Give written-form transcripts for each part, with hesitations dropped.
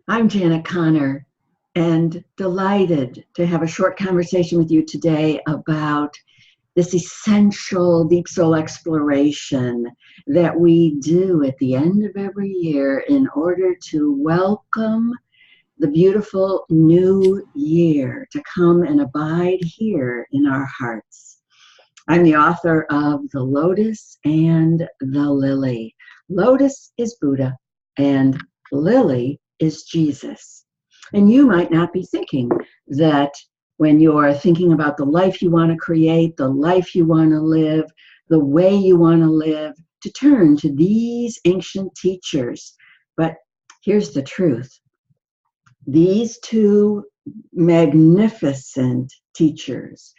I'm Janet Connor, and delighted to have a short conversation with you today about this essential deep soul exploration that we do at the end of every year in order to welcome the beautiful new year to come and abide here in our hearts. I'm the author of The Lotus and the Lily. Lotus is Buddha, and Lily is Jesus. And you might not be thinking that when you're thinking about the life you want to create, the life you want to live, the way you want to live, to turn to these ancient teachers. But here's the truth. These two magnificent teachers,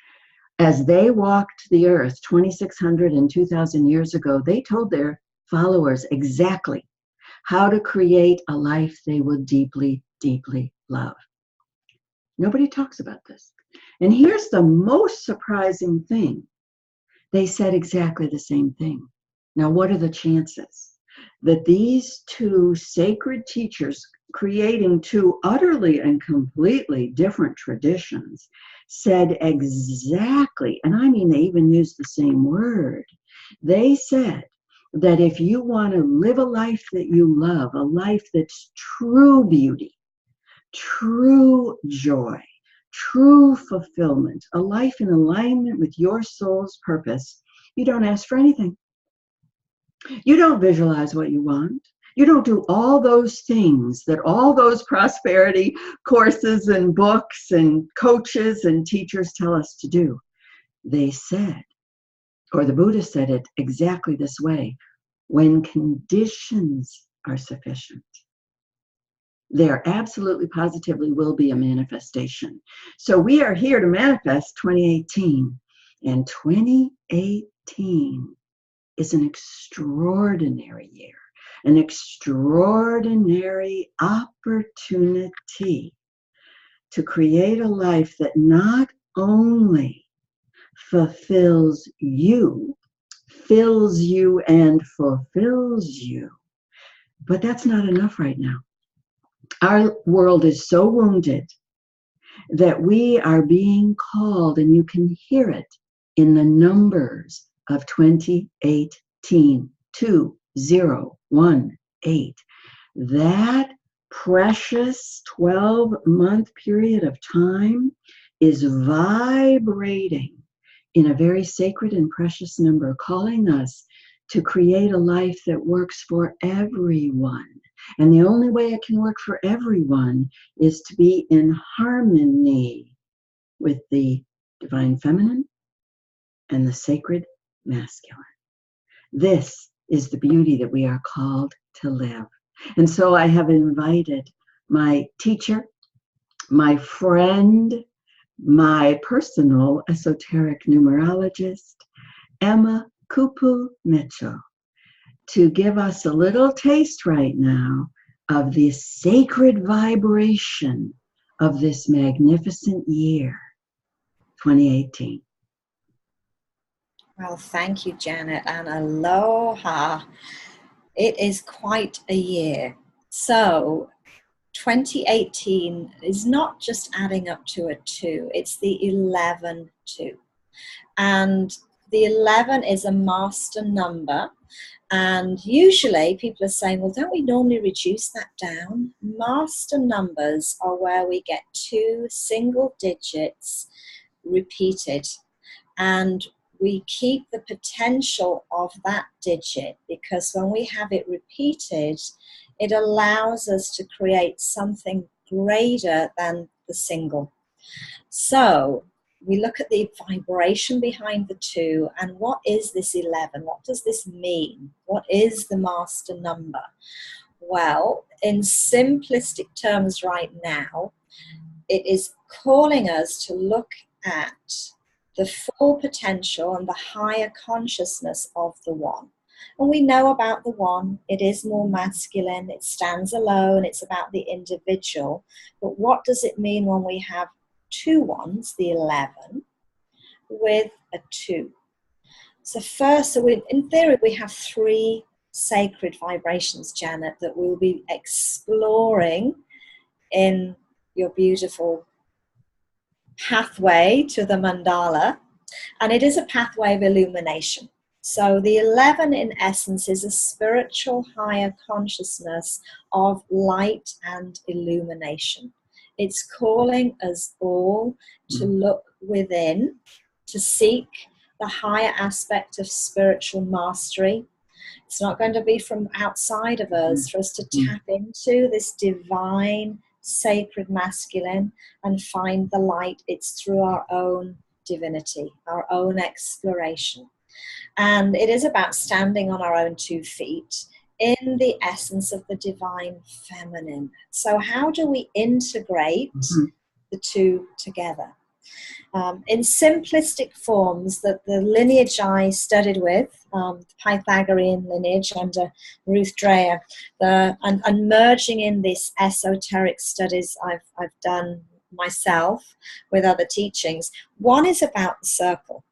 as they walked the earth 2,600 and 2,000 years ago, they told their followers exactly how to create a life they will deeply, deeply love. Nobody talks about this. And here's the most surprising thing. They said exactly the same thing. Now, what are the chances that these two sacred teachers, creating two utterly and completely different traditions, said exactly, and I mean, they even used the same word. They said that if you want to live a life that you love, a life that's true beauty, true joy, true fulfillment, a life in alignment with your soul's purpose, you don't ask for anything. You don't visualize what you want. You don't do all those things that all those prosperity courses and books and coaches and teachers tell us to do. They said, or the Buddha said it exactly this way, when conditions are sufficient, there absolutely positively will be a manifestation. So we are here to manifest 2018. And 2018 is an extraordinary year, an extraordinary opportunity to create a life that not only fulfills you, fills you and fulfills you, but that's not enough right now. Our world is so wounded that we are being called, and you can hear it in the numbers of 2018, 2018. That precious 12-month period of time is vibrating in a very sacred and precious number, calling us to create a life that works for everyone. And the only way it can work for everyone is to be in harmony with the divine feminine and the sacred masculine. This is the beauty that we are called to live. And so I have invited my teacher, my friend, my personal esoteric numerologist, Emma Kupu Mitchell, to give us a little taste right now of the sacred vibration of this magnificent year, 2018. Well, thank you, Janet, and aloha. It is quite a year. So 2018 is not just adding up to a 2, it's the 11 2. And the 11 is a master number. And usually people are saying, well, don't we normally reduce that down? Master numbers are where we get 2 single digits repeated. And we keep the potential of that digit, because when we have it repeated, it allows us to create something greater than the single. So we look at the vibration behind the 2, and what is this 11? What does this mean? What is the master number? Well, in simplistic terms right now, it is calling us to look at the full potential and the higher consciousness of the one. And we know about the one, it is more masculine, it stands alone, it's about the individual. But what does it mean when we have 2 ones, the 11, with a 2? So first, in theory, we have 3 sacred vibrations, Janet, that we'll be exploring in your beautiful pathway to the mandala, and it is a pathway of illumination. So the 11 in essence is a spiritual higher consciousness of light and illumination. It's calling us all to look within, to seek the higher aspect of spiritual mastery. It's not going to be from outside of us, for us to tap into this divine, sacred masculine and find the light. It's through our own divinity, our own exploration. And it is about standing on our own 2 feet in the essence of the divine feminine. So how do we integrate the 2 together? In simplistic forms, that the lineage I studied with, the Pythagorean lineage under Ruth Dreher, and merging in this esoteric studies I've done myself with other teachings. One is about the circle.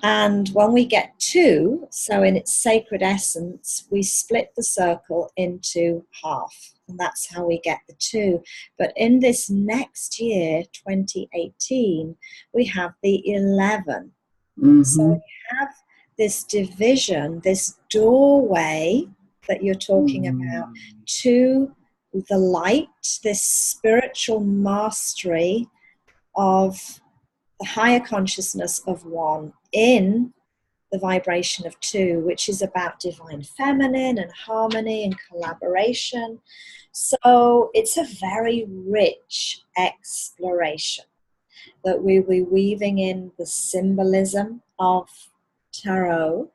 And when we get 2, so in its sacred essence, we split the circle into half. And that's how we get the 2. But in this next year, 2018, we have the 11. So we have this division, this doorway that you're talking about to the light, this spiritual mastery of the higher consciousness of 1 in the vibration of 2, which is about divine feminine and harmony and collaboration. So it's a very rich exploration that we'll be weaving in the symbolism of tarot.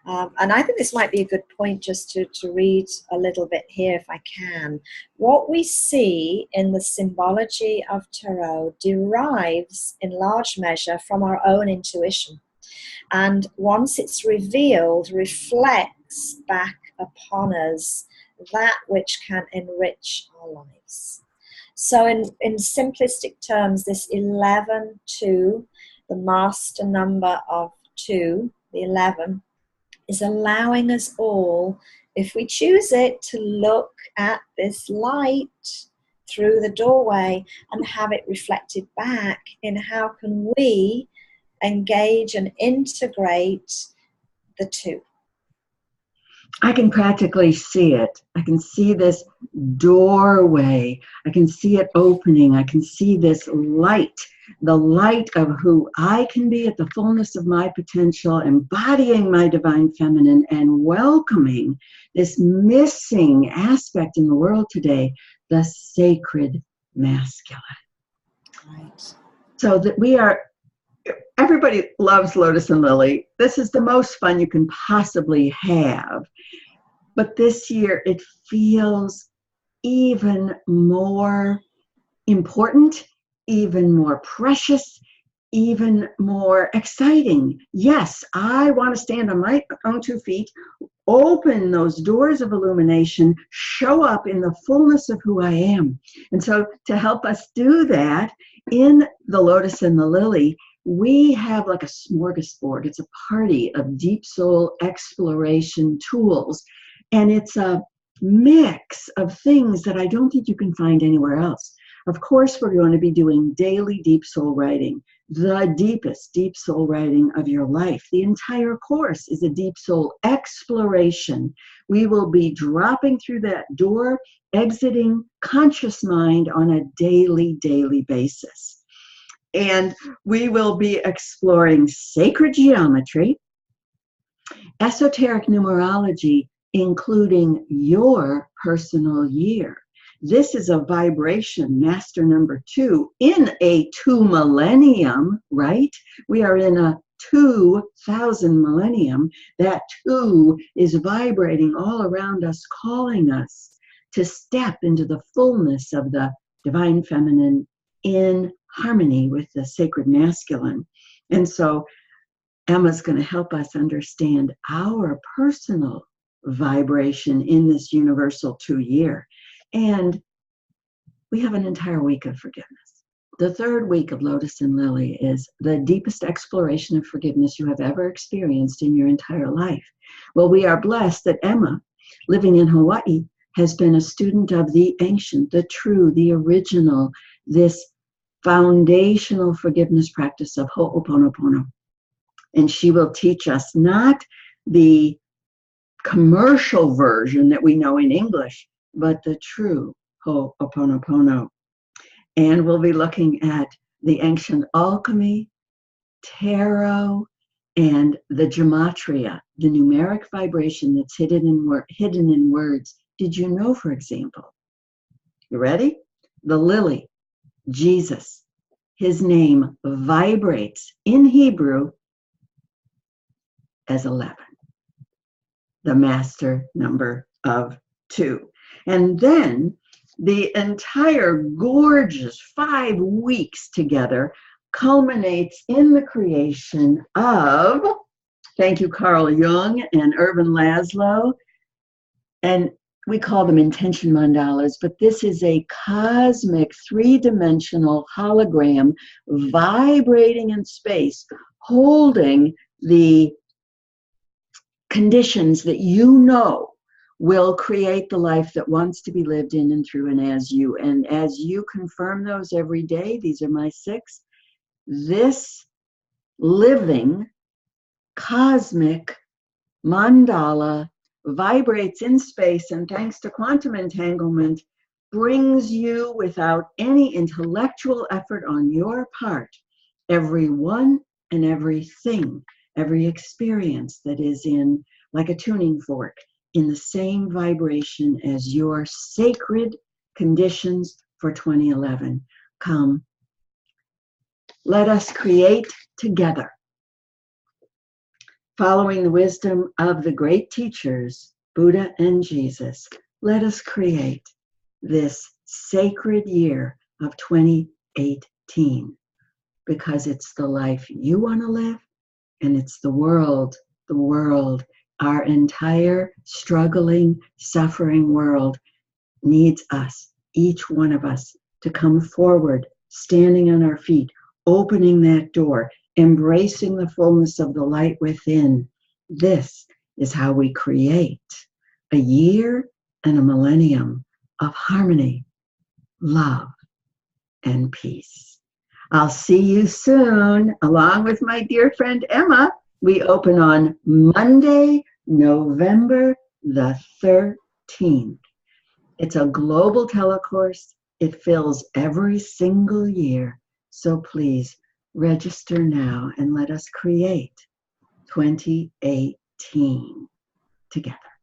And I think this might be a good point just to read a little bit here if I can. What we see in the symbology of tarot derives in large measure from our own intuition. And once it's revealed, reflects back upon us that which can enrich our lives. So in simplistic terms, this 11-2, the master number of 2, the 11, is allowing us all, if we choose it, to look at this light through the doorway and have it reflected back in how can we engage and integrate the 2. I can practically see it. I can see this doorway. I can see it opening. I can see this light, the light of who I can be at the fullness of my potential, embodying my divine feminine and welcoming this missing aspect in the world today, the sacred masculine. Right. So that everybody loves Lotus and Lily. This is the most fun you can possibly have. But this year it feels even more important, even more precious, even more exciting. Yes, I want to stand on my own 2 feet, open those doors of illumination, show up in the fullness of who I am. And so to help us do that, in the Lotus and the Lily, we have like a smorgasbord. It's a party of deep soul exploration tools. And it's a mix of things that I don't think you can find anywhere else. Of course, we're going to be doing daily deep soul writing, the deepest deep soul writing of your life. The entire course is a deep soul exploration. We will be dropping through that door, exiting conscious mind on a daily basis. And we will be exploring sacred geometry, esoteric numerology, including your personal year. This is a vibration, master number 2, in a 2 millennium, right? We are in a 2000 millennium. That 2 is vibrating all around us, calling us to step into the fullness of the divine feminine in harmony with the sacred masculine. And so Emma's going to help us understand our personal vibration in this universal 2 year. And we have an entire week of forgiveness. The 3rd week of Lotus and Lily is the deepest exploration of forgiveness you have ever experienced in your entire life. Well, we are blessed that Emma, living in Hawaii, has been a student of the ancient, the true, the original, this foundational forgiveness practice of Ho'oponopono. And she will teach us not the commercial version that we know in English, but the true Ho'oponopono. And we'll be looking at the ancient alchemy, tarot, and the gematria, the numeric vibration that's hidden in words. Did you know, for example, you ready? The lily, Jesus, his name vibrates in Hebrew as 11, the master number of 2. And then the entire gorgeous 5 weeks together culminates in the creation of, thank you, Carl Jung and Ervin Laszlo, and we call them intention mandalas, but this is a cosmic 3-dimensional hologram vibrating in space, holding the conditions that you know will create the life that wants to be lived in and through and as you. And as you confirm those every day, these are my 6, this living cosmic mandala vibrates in space, and thanks to quantum entanglement, brings you without any intellectual effort on your part, everyone and everything, every experience that is in, like a tuning fork, in the same vibration as your sacred conditions for 2011. Come, let us create together, following the wisdom of the great teachers, Buddha and Jesus. Let us create this sacred year of 2018, because it's the life you want to live, and it's the world, our entire struggling, suffering world needs us, each one of us, to come forward, standing on our feet, opening that door, embracing the fullness of the light within. This is how we create a year and a millennium of harmony, love, and peace. I'll see you soon, along with my dear friend Emma. We open on Monday, November the 13th. It's a global telecourse. It fills every single year. So please register now and let us create 2018 together.